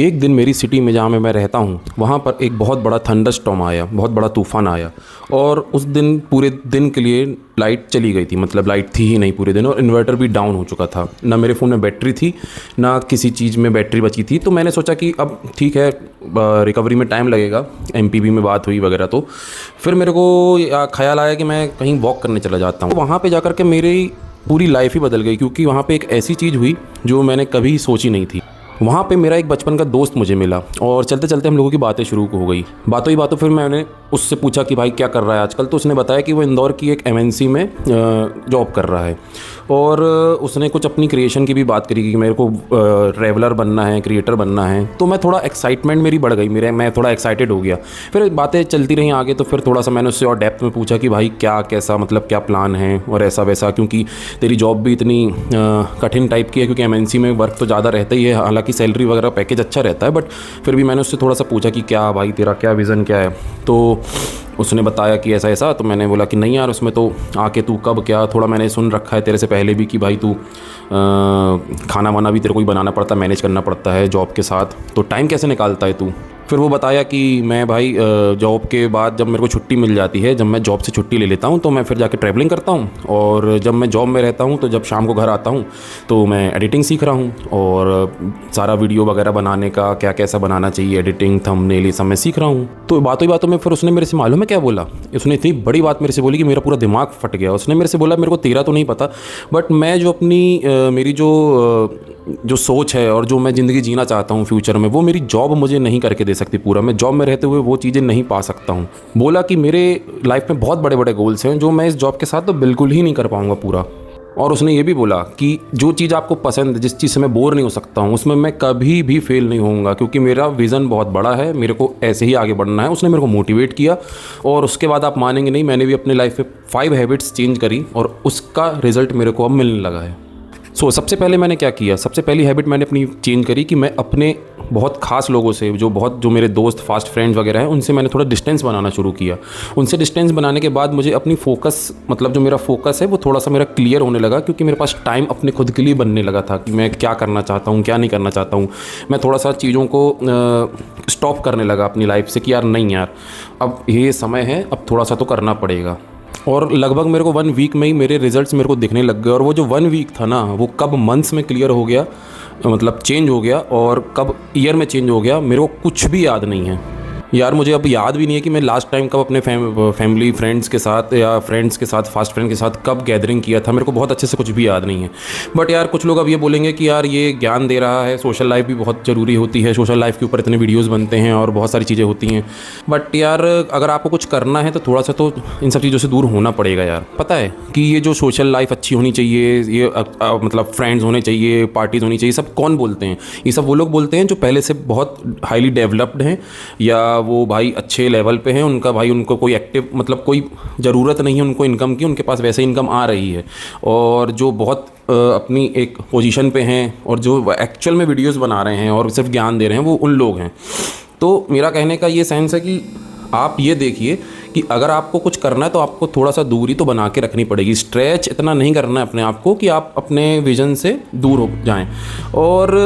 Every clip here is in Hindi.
एक दिन मेरी सिटी में जहाँ मैं रहता हूँ वहाँ पर एक बहुत बड़ा थंडरस्टॉर्म आया, बहुत बड़ा तूफ़ान आया और उस दिन पूरे दिन के लिए लाइट चली गई थी। मतलब लाइट थी ही नहीं पूरे दिन और इन्वर्टर भी डाउन हो चुका था। ना मेरे फ़ोन में बैटरी थी, ना किसी चीज़ में बैटरी बची थी। तो मैंने सोचा कि अब ठीक है, रिकवरी में टाइम लगेगा। एमपीबी में बात हुई वगैरह। तो फिर मेरे को ख्याल आया कि मैं कहीं वॉक करने चला जाता हूँ। वहाँ पर जा कर के मेरी पूरी लाइफ ही बदल गई, क्योंकि वहाँ पे एक ऐसी चीज़ हुई जो मैंने कभी सोची नहीं थी। वहाँ पे मेरा एक बचपन का दोस्त मुझे मिला और चलते चलते हम लोगों की बातें शुरू हो गई। बातों ही बातों फिर मैंने उससे पूछा कि भाई क्या कर रहा है आजकल। तो उसने बताया कि वो इंदौर की एक एमएनसी में जॉब कर रहा है और उसने कुछ अपनी क्रिएशन की भी बात करी कि मेरे को ट्रैवलर बनना है, क्रिएटर बनना है। तो मैं थोड़ा एक्साइटमेंट मेरी बढ़ गई, मैं थोड़ा एक्साइटेड हो गया। फिर बातें चलती रहीं आगे। तो फिर थोड़ा सा मैंने उससे और डेप्थ में पूछा कि भाई क्या कैसा, मतलब क्या प्लान है और ऐसा वैसा, क्योंकि तेरी जॉब भी इतनी कठिन टाइप की है, क्योंकि एमएनसी में वर्क तो ज़्यादा रहता ही है। हालांकि सैलरी वगैरह पैकेज अच्छा रहता है, बट फिर भी मैंने उससे थोड़ा सा पूछा कि क्या भाई तेरा क्या विज़न क्या है। तो उसने बताया कि ऐसा ऐसा। तो मैंने बोला कि नहीं यार, उसमें तो आके तू कब क्या, थोड़ा मैंने सुन रखा है तेरे से पहले भी कि भाई तू खाना वाना भी तेरे को ही बनाना पड़ता, मैनेज करना पड़ता है जॉब के साथ, तो टाइम कैसे निकालता है तू। फिर वो बताया कि मैं भाई जॉब के बाद जब मेरे को छुट्टी मिल जाती है, जब मैं जॉब से छुट्टी ले लेता हूँ तो मैं फिर जाके ट्रैवलिंग करता हूँ, और जब मैं जॉब में रहता हूँ तो जब शाम को घर आता हूँ तो मैं एडिटिंग सीख रहा हूँ और सारा वीडियो वगैरह बनाने का क्या कैसा बनाना चाहिए, एडिटिंग, थंबनेल, ये सब मैं सीख रहा हूँ। तो बातों ही बातों में फिर उसने मेरे से मालूम है क्या बोला। उसने इतनी बड़ी बात मेरे से बोली कि मेरा पूरा दिमाग फट गया। उसने मेरे से बोला, मेरे को तेरा तो नहीं पता, बट मैं जो अपनी मेरी जो सोच है और जो मैं ज़िंदगी जीना चाहता हूँ फ्यूचर में, वो मेरी जॉब मुझे नहीं करके दे सकती पूरा। मैं जॉब में रहते हुए वो चीज़ें नहीं पा सकता हूँ। बोला कि मेरे लाइफ में बहुत बड़े बड़े गोल्स हैं जो मैं इस जॉब के साथ तो बिल्कुल ही नहीं कर पाऊँगा पूरा। और उसने ये भी बोला कि जो चीज़ आपको पसंद है, जिस चीज़ से मैं बोर नहीं हो सकता हूँ, उसमें मैं कभी भी फेल नहीं होऊंगा, क्योंकि मेरा विज़न बहुत बड़ा है, मेरे को ऐसे ही आगे बढ़ना है। उसने मेरे को मोटिवेट किया और उसके बाद आप मानेंगे नहीं, मैंने भी अपनी लाइफ में 5 हैबिट्स चेंज करी और उसका रिज़ल्ट मेरे को अब मिलने लगा है। सबसे पहले मैंने क्या किया, सबसे पहली हैबिट मैंने अपनी चेंज करी कि मैं अपने बहुत ख़ास लोगों से, जो मेरे दोस्त, फास्ट फ्रेंड्स वगैरह हैं, उनसे मैंने थोड़ा डिस्टेंस बनाना शुरू किया। उनसे डिस्टेंस बनाने के बाद मुझे अपनी फोकस, मतलब जो मेरा फोकस है वो थोड़ा सा मेरा क्लियर होने लगा, क्योंकि मेरे पास टाइम अपने खुद के लिए बनने लगा था कि मैं क्या करना चाहता हूँ, क्या नहीं करना चाहता हूँ। मैं थोड़ा सा चीज़ों को स्टॉप करने लगा अपनी लाइफ से कि यार नहीं यार, अब ये समय है, अब थोड़ा सा तो करना पड़ेगा। और लगभग मेरे को 1 वीक में ही मेरे रिजल्ट्स मेरे को दिखने लग गए। और वो जो 1 वीक था ना, वो कब मंथ्स में क्लियर हो गया, मतलब चेंज हो गया, और कब ईयर में चेंज हो गया, मेरे को कुछ भी याद नहीं है यार। मुझे अब याद भी नहीं है कि मैं लास्ट टाइम कब अपने फैमिली फ्रेंड्स के साथ या फ्रेंड्स के साथ, फास्ट फ्रेंड के साथ कब गैदरिंग किया था। मेरे को बहुत अच्छे से कुछ भी याद नहीं है। बट यार कुछ लोग अब ये बोलेंगे कि यार ये ज्ञान दे रहा है, सोशल लाइफ भी बहुत ज़रूरी होती है, सोशल लाइफ के ऊपर इतने वीडियोज़ बनते हैं और बहुत सारी चीज़ें होती हैं। बट यार अगर आपको कुछ करना है तो थोड़ा सा तो इन सब चीज़ों से दूर होना पड़ेगा यार। पता है कि ये जो सोशल लाइफ अच्छी होनी चाहिए, ये मतलब फ्रेंड्स होने चाहिए, पार्टीज़ होनी चाहिए, सब कौन बोलते हैं? ये सब वो लोग बोलते हैं जो पहले से बहुत हाईली डेवलप्ड हैं, या वो भाई अच्छे लेवल पे हैं, उनका भाई उनको कोई एक्टिव, मतलब कोई ज़रूरत नहीं है उनको इनकम की, उनके पास वैसे इनकम आ रही है, और जो बहुत अपनी एक पोजीशन पे हैं और जो एक्चुअल में वीडियोस बना रहे हैं और सिर्फ ज्ञान दे रहे हैं, वो उन लोग हैं। तो मेरा कहने का ये सेंस है कि आप ये देखिए कि अगर आपको कुछ करना है तो आपको थोड़ा सा दूरी तो बना के रखनी पड़ेगी। स्ट्रेच इतना नहीं करना है अपने आप को कि आप अपने विज़न से दूर हो जाएं। और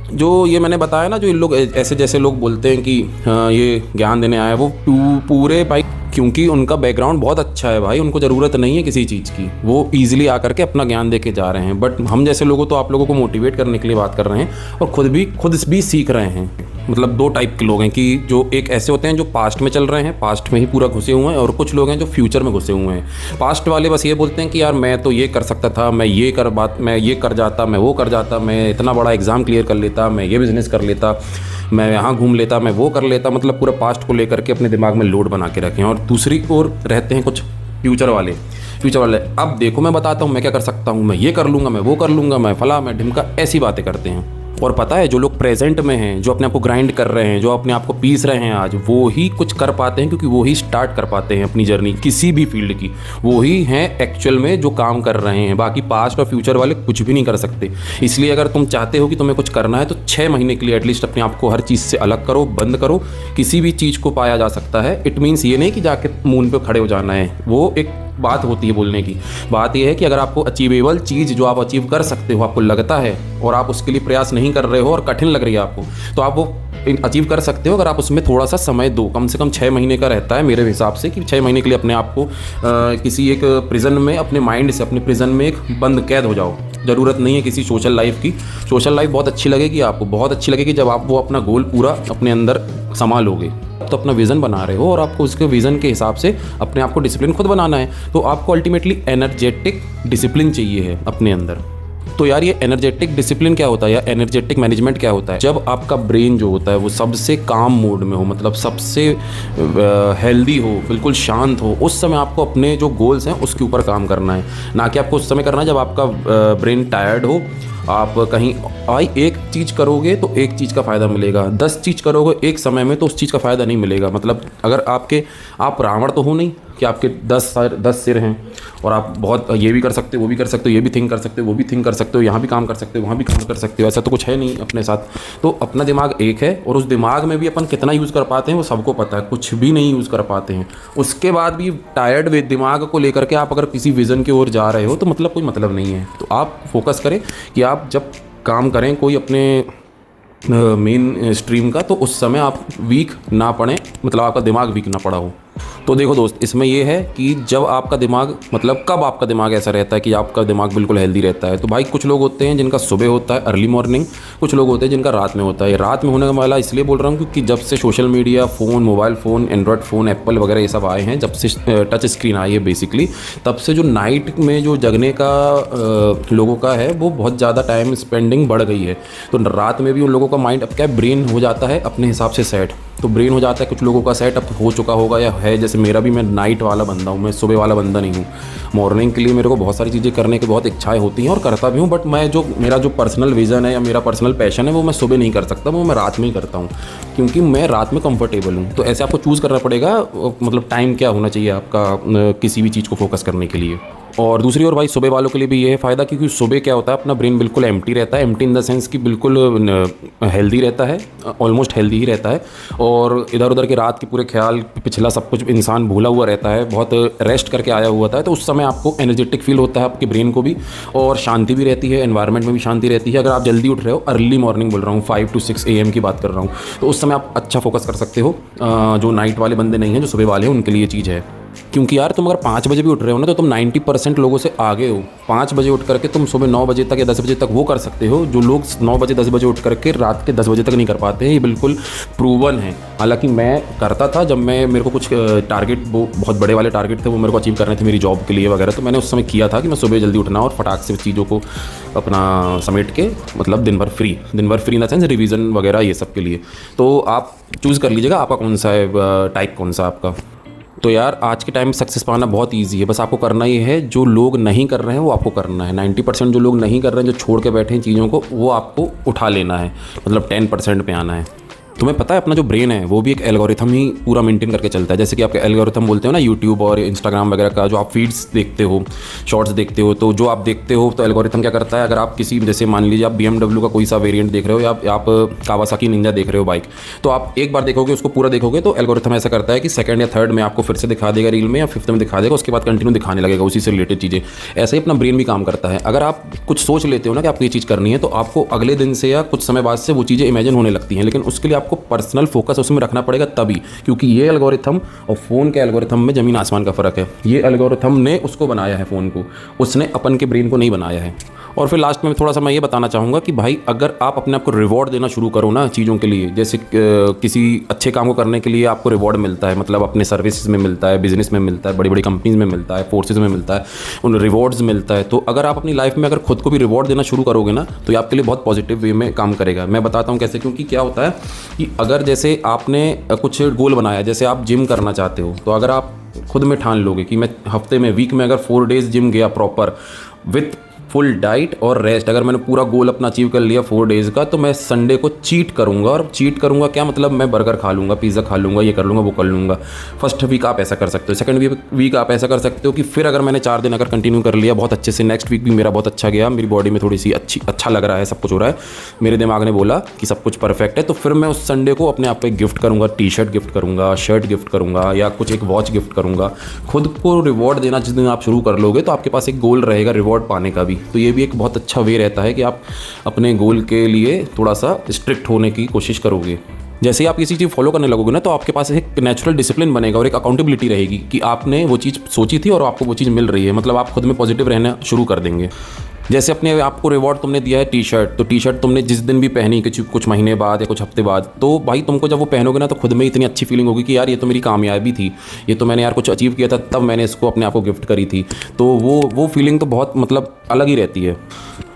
जो ये मैंने बताया ना, जो इन लोग ऐसे जैसे लोग बोलते हैं कि ये ज्ञान देने आए, वो पूरे भाई, क्योंकि उनका बैकग्राउंड बहुत अच्छा है भाई, उनको ज़रूरत नहीं है किसी चीज़ की, वो ईजिली आकर के अपना ज्ञान दे के जा रहे हैं। बट हम जैसे लोगों तो आप लोगों को मोटिवेट करने के लिए बात कर रहे हैं और खुद भी सीख रहे हैं। मतलब 2 टाइप के लोग हैं कि जो एक ऐसे होते हैं जो पास्ट में चल रहे हैं, पास्ट में ही पूरा घुसे हुए हैं, और कुछ लोग हैं जो फ्यूचर में घुसे हुए हैं। पास्ट वाले बस ये बोलते हैं कि यार मैं तो ये कर सकता था, मैं ये कर जाता, मैं वो कर जाता, मैं इतना बड़ा एग्ज़ाम क्लियर कर लेता, मैं ये बिज़नेस कर लेता, मैं यहाँ घूम लेता, मैं वो कर लेता। मतलब पूरा पास्ट को लेकर के अपने दिमाग में लोड बना के रखें। और दूसरी ओर रहते हैं कुछ फ्यूचर वाले। अब देखो मैं बताता हूँ मैं क्या कर सकता हूँ, मैं ये कर लूँगा, मैं वो कर लूँगा, मैं फला, मैं ढिमका, ऐसी बातें करते हैं। और पता है, जो लोग प्रेजेंट में हैं, जो अपने आप को ग्राइंड कर रहे हैं, जो अपने आप को पीस रहे हैं आज, वो ही कुछ कर पाते हैं, क्योंकि वो ही स्टार्ट कर पाते हैं अपनी जर्नी किसी भी फील्ड की। वो ही हैं एक्चुअल में जो काम कर रहे हैं। बाकी पास्ट और फ्यूचर वाले कुछ भी नहीं कर सकते। इसलिए अगर तुम चाहते हो कि तुम्हें कुछ करना है तो 6 महीने के लिए एटलीस्ट अपने आप को हर चीज़ से अलग करो, बंद करो। किसी भी चीज़ को पाया जा सकता है। इट मीन्स ये नहीं कि जाके मून पे खड़े हो जाना है, वो एक बात होती है बोलने की। बात यह है कि अगर आपको अचीवेबल चीज़ जो आप अचीव कर सकते हो, आपको लगता है और आप उसके लिए प्रयास नहीं कर रहे हो और कठिन लग रही है आपको, तो आप वो अचीव कर सकते हो अगर आप उसमें थोड़ा सा समय दो। कम से कम 6 महीने का रहता है मेरे हिसाब से कि 6 महीने के लिए अपने आप को किसी एक प्रिजन में, अपने माइंड से अपने प्रिजन में एक बंद कैद हो जाओ। ज़रूरत नहीं है किसी सोशल लाइफ की। सोशल लाइफ बहुत अच्छी लगेगी आपको, बहुत अच्छी लगेगी जब आप वो अपना गोल पूरा अपने अंदर संभालोगे। तो अपना विज़न बना रहे हो और आपको उसके विज़न के हिसाब से अपने आप को डिसिप्लिन खुद बनाना है। तो आपको अल्टीमेटली एनर्जेटिक डिसिप्लिन चाहिए है अपने अंदर। तो यार ये एनर्जेटिक डिसिप्लिन क्या होता है या एनर्जेटिक मैनेजमेंट क्या होता है? जब आपका ब्रेन जो होता है वो सबसे काम मोड में हो, मतलब सबसे हेल्दी हो, बिल्कुल शांत हो, उस समय आपको अपने जो गोल्स हैं उसके ऊपर काम करना है। ना कि आपको उस समय करना है जब आपका ब्रेन टायर्ड हो। आप कहीं भाई एक चीज़ करोगे तो एक चीज़ का फ़ायदा मिलेगा, 10 चीज़ करोगे एक समय में तो उस चीज़ का फ़ायदा नहीं मिलेगा। मतलब अगर आप रावण तो हो नहीं कि आपके 10 सिर हैं और आप बहुत ये भी कर सकते हो, वो भी कर सकते हो, ये भी थिंक कर सकते हो, वो भी थिंक कर सकते हो, यहाँ भी काम कर सकते हो, वहाँ भी काम कर सकते हो। ऐसा तो कुछ है नहीं अपने साथ। तो अपना दिमाग एक है और उस दिमाग में भी अपन कितना यूज़ कर पाते हैं वो सबको पता है, कुछ भी नहीं यूज़ कर पाते हैं। उसके बाद भी टायर्ड दिमाग को लेकर के आप अगर किसी विज़न की ओर जा रहे हो तो मतलब कोई मतलब नहीं है। तो आप फोकस करें कि आप जब काम करें कोई अपने मेन स्ट्रीम का, तो उस समय आप वीक ना पड़ें, मतलब आपका दिमाग वीक ना पड़ा हो। तो देखो दोस्त, इसमें ये है कि जब आपका दिमाग, मतलब कब आपका दिमाग ऐसा रहता है कि आपका दिमाग बिल्कुल हेल्दी रहता है। तो भाई कुछ लोग होते हैं जिनका सुबह होता है अर्ली मॉर्निंग, कुछ लोग होते हैं जिनका रात में होता है। रात में होने वाला इसलिए बोल रहा हूँ क्योंकि जब से social media, phone, mobile phone, Android phone, Apple वगैरह ये सब आए हैं, जब से टच स्क्रीन आई है बेसिकली, तब से जो नाइट में जो जगने का लोगों का है वो बहुत ज़्यादा टाइम स्पेंडिंग बढ़ गई है। तो रात में भी उन लोगों का माइंड अब क्या, ब्रेन हो जाता है अपने हिसाब से सेट। तो ब्रेन हो जाता है कुछ लोगों का सेट, अब हो चुका होगा या है। जैसे मेरा भी, मैं नाइट वाला बंदा हूँ, मैं सुबह वाला बंदा नहीं हूँ। मॉर्निंग के लिए मेरे को बहुत सारी चीज़ें करने की बहुत इच्छाएं होती हैं और करता भी हूँ, बट मेरा जो पर्सनल विज़न है या मेरा पर्सनल पैशन है वो मैं सुबह नहीं कर सकता, वो मैं रात में ही करता हूँ क्योंकि मैं रात में कंफर्टेबल हूँ। तो ऐसे आपको चूज़ करना पड़ेगा, मतलब टाइम क्या होना चाहिए आपका किसी भी चीज़ को फोकस करने के लिए। और दूसरी ओर भाई सुबह वालों के लिए भी ये है फ़ायदा, क्योंकि सुबह क्या होता है, अपना ब्रेन बिल्कुल एम्प्टी रहता है। एम्प्टी इन द सेंस कि बिल्कुल हेल्दी रहता है, ऑलमोस्ट हेल्दी ही रहता है। और इधर उधर के रात के पूरे ख्याल, पिछला सब कुछ इंसान भूला हुआ रहता है, बहुत रेस्ट करके आया हुआ था। तो उस समय आपको एनर्जेटिक फील होता है आपके ब्रेन को भी, और शांति भी रहती है, एनवायरनमेंट में भी शांति रहती है। अगर आप जल्दी उठ रहे हो, अर्ली मॉर्निंग बोल रहा हूँ, 5 to 6 AM की बात कर रहा हूँ, तो उस समय आप अच्छा फोकस कर सकते हो। जो नाइट वाले बंदे नहीं हैं, जो सुबह वाले हैं, उनके लिए ये चीज़ है। क्योंकि यार तुम अगर 5 बजे भी उठ रहे हो ना, तो तुम 90% लोगों से आगे हो। 5 बजे उठ करके तुम सुबह 9 बजे तक या 10 बजे तक वो कर सकते हो जो लोग 9 बजे 10 बजे उठ करके रात के 10 बजे तक नहीं कर पाते हैं। ये बिल्कुल प्रूवन है। हालांकि मैं करता था जब मेरे को कुछ टारगेट, वो बहुत बड़े वाले टारगेट थे, वो मेरे को अचीव करने थे मेरी जॉब के लिए वगैरह। तो मैंने उस समय किया था कि मैं सुबह जल्दी उठना और फटाक से चीज़ों को अपना समेट के, मतलब दिन भर free in the sense revision वगैरह ये सब के लिए। तो आप चूज़ कर लीजिएगा आपका कौन सा है, टाइप कौन सा आपका। तो यार आज के टाइम में सक्सेस पाना बहुत इजी है, बस आपको करना ये है, जो लोग नहीं कर रहे हैं वो आपको करना है। 90% जो लोग नहीं कर रहे हैं, जो छोड़ के बैठे हैं चीज़ों को, वो आपको उठा लेना है, मतलब 10% पे आना है। तुम्हें पता है अपना जो ब्रेन है वो भी एक एल्गोरिथम ही पूरा मेंटेन करके चलता है। जैसे कि आपके एल्गोरिथम बोलते हो ना, यूट्यूब और इंस्टाग्राम वगैरह का, जो आप फीड्स देखते हो, शॉर्ट्स देखते हो, तो जो आप देखते हो तो एल्गोरिथम क्या करता है, अगर आप किसी, जैसे मान लीजिए आप BMW का कोई सा वेरिएंट देख रहे हो या आप कावासाकी निंजा देख रहे हो बाइक, तो आप एक बार देखोगे, उसको पूरा देखोगे, तो एल्गोरिथम ऐसा करता है कि सेकंड या थर्ड में आपको फिर से दिखा देगा रील में, या 5th में दिखा देगा, उसके बाद कंटिन्यू दिखाने लगेगा उसी से रिलेटेड चीज़ें। ऐसे ही अपना ब्रेन भी काम करता है। अगर आप कुछ सोच लेते हो ना कि आपको ये चीज़ करनी है, तो आपको अगले दिन से या कुछ समय बाद से वो चीज़ें इमेजिन होने लगती हैं। लेकिन उसके लिए आपको पर्सनल फोकस उसमें रखना पड़ेगा तभी, क्योंकि ये एल्गोरिथम और फ़ोन के एल्गोरिथम में ज़मीन आसमान का फ़र्क है। ये एल्गोरिथम ने उसको बनाया है, फ़ोन को, उसने अपन के ब्रेन को नहीं बनाया है। और फिर लास्ट में थोड़ा सा मैं ये बताना चाहूँगा कि भाई अगर आप अपने आप को रिवॉर्ड देना शुरू करो ना चीज़ों के लिए, जैसे किसी अच्छे काम को करने के लिए आपको रिवॉर्ड मिलता है, मतलब अपने सर्विसेज में मिलता है, बिजनेस में मिलता है, बड़ी बड़ी कंपनीज में मिलता है, फोर्सेज में मिलता है, उन रिवॉर्ड्स मिलता है। तो अगर आप अपनी लाइफ में अगर खुद को भी रिवॉर्ड देना शुरू करोगे ना, तो ये आपके लिए बहुत पॉजिटिव वे में काम करेगा। मैं बताता हूँ कैसे। क्योंकि क्या होता है कि अगर जैसे आपने कुछ गोल बनाया, जैसे आप जिम करना चाहते हो, तो अगर आप खुद में ठान लोगे कि मैं हफ्ते में, वीक में अगर 4 डेज़ जिम गया प्रॉपर विथ फुल डाइट और रेस्ट, अगर मैंने पूरा गोल अपना अचीव कर लिया 4 डेज़ का, तो मैं संडे को चीट करूंगा। और चीट करूंगा क्या मतलब, मैं बर्गर खा लूँगा, पिज़्ज़ा खा लूँगा, ये कर लूँगा, वो कर लूँगा। फर्स्ट वीक आप ऐसा कर सकते हो, सेकंड वीक आप ऐसा कर सकते हो कि फिर अगर मैंने 4 दिन अगर कंटिन्यू कर लिया बहुत अच्छे से, नेक्स्ट वीक भी मेरा बहुत अच्छा गया, मेरी बॉडी में थोड़ी सी अच्छा लग रहा है, सब कुछ हो रहा है, मेरे दिमाग ने बोला कि सब कुछ परफेक्ट है, तो फिर मैं उस संडे को अपने आप को एक गिफ्ट करूँगा, टी-शर्ट गिफ्ट करूँगा, शर्ट गिफ्ट करूँगा, या कुछ एक वॉच गिफ्ट करूँगा। खुद को रिवॉर्ड देना जिस दिन आप शुरू कर लोगे, तो आपके पास एक गोल रहेगा रिवॉर्ड पाने का भी। तो ये भी एक बहुत अच्छा वे रहता है कि आप अपने गोल के लिए थोड़ा सा स्ट्रिक्ट होने की कोशिश करोगे। जैसे ही आप किसी चीज़ फॉलो करने लगोगे ना, तो आपके पास एक नेचुरल डिसिप्लिन बनेगा और एक अकाउंटेबिलिटी रहेगी कि आपने वो चीज़ सोची थी और आपको वो चीज़ मिल रही है। मतलब आप खुद में पॉजिटिव रहना शुरू कर देंगे। जैसे अपने आपको रिवॉर्ड तुमने दिया है टी शर्ट, तो टी शर्ट तुमने जिस दिन भी पहनी कुछ महीने बाद या कुछ हफ्ते बाद, तो भाई तुमको जब वो पहनोगे ना, तो खुद में इतनी अच्छी फीलिंग होगी कि यार ये तो मेरी कामयाबी थी, ये तो मैंने यार कुछ अचीव किया था, तब मैंने इसको अपने आप को गिफ्ट करी थी। तो वो फीलिंग तो बहुत मतलब अलग ही रहती है।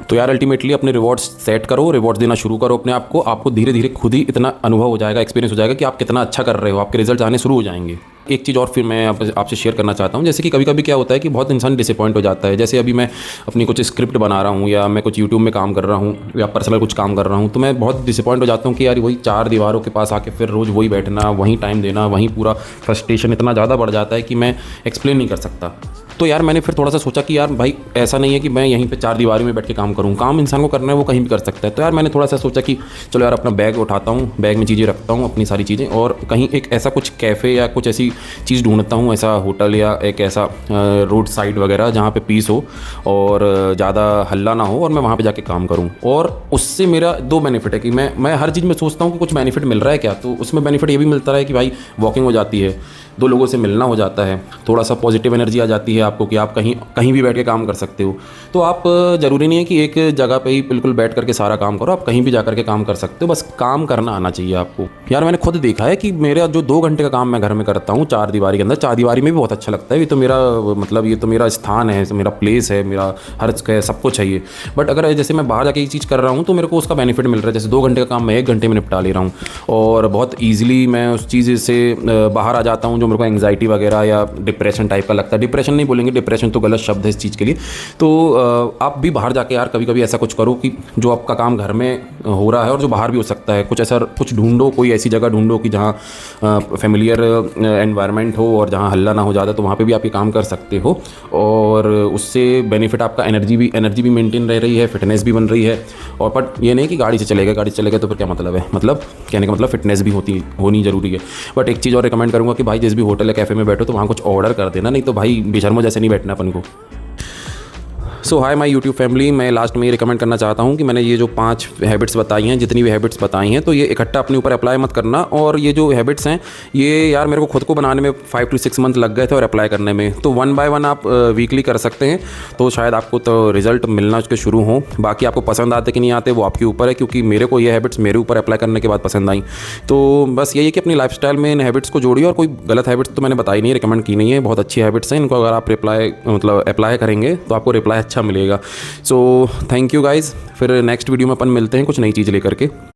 तो यार अल्टीमेटली अपने रिवॉर्ड्स सेट करो, रिवॉर्ड्स देना शुरू करो अपने आप को। आपको धीरे धीरे खुद ही इतना अनुभव हो जाएगा, एक्सपीरियंस हो जाएगा कि आप कितना अच्छा कर रहे हो, आपके रिजल्ट आने शुरू हो जाएंगे। एक चीज़ और फिर मैं आपसे शेयर करना चाहता हूँ। जैसे कि कभी कभी क्या होता है कि बहुत इंसान डिसअपॉइंट हो जाता है। जैसे अभी मैं अपनी कुछ स्क्रिप्ट बना रहा हूँ या मैं कुछ यूट्यूब में काम कर रहा हूँ या पर्सनल कुछ काम कर रहा हूँ, तो मैं बहुत डिसअपॉइंट हो जाता हूँ कि यार वही 4 दीवारों के पास आके फिर रोज़ वही बैठना, वहीं टाइम देना, वहीं पूरा फ्रस्ट्रेशन इतना ज़्यादा बढ़ जाता है कि मैं एक्सप्लेन नहीं कर सकता। तो यार मैंने फिर थोड़ा सा सोचा कि यार भाई ऐसा नहीं है कि मैं यहीं पे 4 दीवारी में बैठ के काम करूँ, काम इंसान को करना है वो कहीं भी कर सकता है। तो यार मैंने थोड़ा सा सोचा कि चलो यार अपना बैग उठाता हूँ, बैग में चीज़ें रखता हूँ, अपनी सारी चीज़ें, और कहीं एक ऐसा कुछ कैफ़े या कुछ ऐसी चीज़ ढूंढता हूँ, ऐसा होटल या एक ऐसा रोड साइड वगैरह जहाँ पे पीस हो और ज़्यादा हल्ला ना हो, और मैं वहाँ पे जाके काम करूँ। और उससे मेरा 2 बेनिफिट है कि मैं हर चीज़ में सोचता हूँ कि कुछ बेनिफिट मिल रहा है क्या, तो उसमें बेनिफिट ये भी मिलता है कि भाई वॉकिंग हो जाती है, 2 लोगों से मिलना हो जाता है, थोड़ा सा पॉजिटिव एनर्जी आ जाती है आपको कि आप कहीं भी बैठ के काम कर सकते हो। तो आप ज़रूरी नहीं है कि एक जगह पे ही बिल्कुल बैठ करके सारा काम करो, आप कहीं भी जा करके काम कर सकते हो, बस काम करना आना चाहिए आपको। यार मैंने खुद देखा है कि मेरा जो 2 घंटे का काम मैं घर में करता हूँ 4 दीवारी के अंदर, 4 दीवारी में भी बहुत अच्छा लगता है। ये तो मेरा मतलब ये तो मेरा स्थान है, मेरा प्लेस है, मेरा हर सब कुछ है ये। बट अगर जैसे मैं बाहर जाके ये चीज़ कर रहा हूँ तो मेरे को उसका बेनिफिट मिल रहा है। जैसे 2 घंटे का काम मैं 1 घंटे में निपटा ले रहा हूँ और बहुत ईजिली मैं उस चीज़ से बाहर आ जाता हूँ जो मेरे को एंग्जाइटी वगैरह या डिप्रेशन टाइप का लगता है। डिप्रेशन नहीं बोलेंगे, डिप्रेशन तो गलत शब्द है इस चीज़ के लिए। तो आप भी बाहर जाके यार कभी कभी ऐसा कुछ करो कि जो आपका काम घर में हो रहा है और जो बाहर भी हो सकता है, कुछ ऐसा कुछ ढूंढो, कोई ऐसी जगह ढूंढो कि जहाँ फेमिलियर एनवायरनमेंट हो और जहाँ हल्ला ना हो ज़्यादा, तो वहाँ पे भी आप ये काम कर सकते हो। और उससे बेनिफिट आपका एनर्जी भी मेंटेन रह रही है, फिटनेस भी बन रही है। और बट ये नहीं कि गाड़ी से चलेगा तो फिर क्या मतलब है, मतलब कहने का मतलब फिटनेस भी होनी ज़रूरी है। बट एक चीज़ और रिकमेंड करूँगा कि भाई जिस भी होटल या कैफ़े में बैठो तो वहाँ कुछ ऑर्डर कर देना, नहीं तो भाई बेशर्मो जैसे नहीं बैठना अपन को। सो हाय माय यूट्यूब फैमिली, मैं लास्ट में ये रिकमेंड करना चाहता हूँ कि मैंने ये जो 5 हैबिट्स बताई हैं, जितनी भी हैबिट्स बताई हैं, तो ये इकट्ठा अपने ऊपर अप्लाई मत करना। और ये जो हैबिट्स हैं ये यार मेरे को खुद को बनाने में 5 to 6 मंथ लग गए थे और अप्लाई करने में। तो 1 by 1 आप वीकली कर सकते हैं, तो शायद आपको तो रिजल्ट मिलना उसके शुरू हों। बाकी आपको पसंद आते कि नहीं आते वो आपके ऊपर है, क्योंकि मेरे को ये हैबिट्स मेरे ऊपर अप्लाई करने के बाद पसंद आई। तो बस यही है कि अपनी लाइफस्टाइल में इन हैबिट्स को जोड़िए, और कोई गलत हैबिट्स तो मैंने बताई नहीं, रिकमेंड की नहीं है, बहुत अच्छी हैबिट्स हैं। इनको अगर आप अप्लाई करेंगे तो आपको रिप्लाई अच्छा मिलेगा। सो थैंक यू गाइज़, फिर नेक्स्ट वीडियो में अपन मिलते हैं कुछ नई चीज़ लेकर के।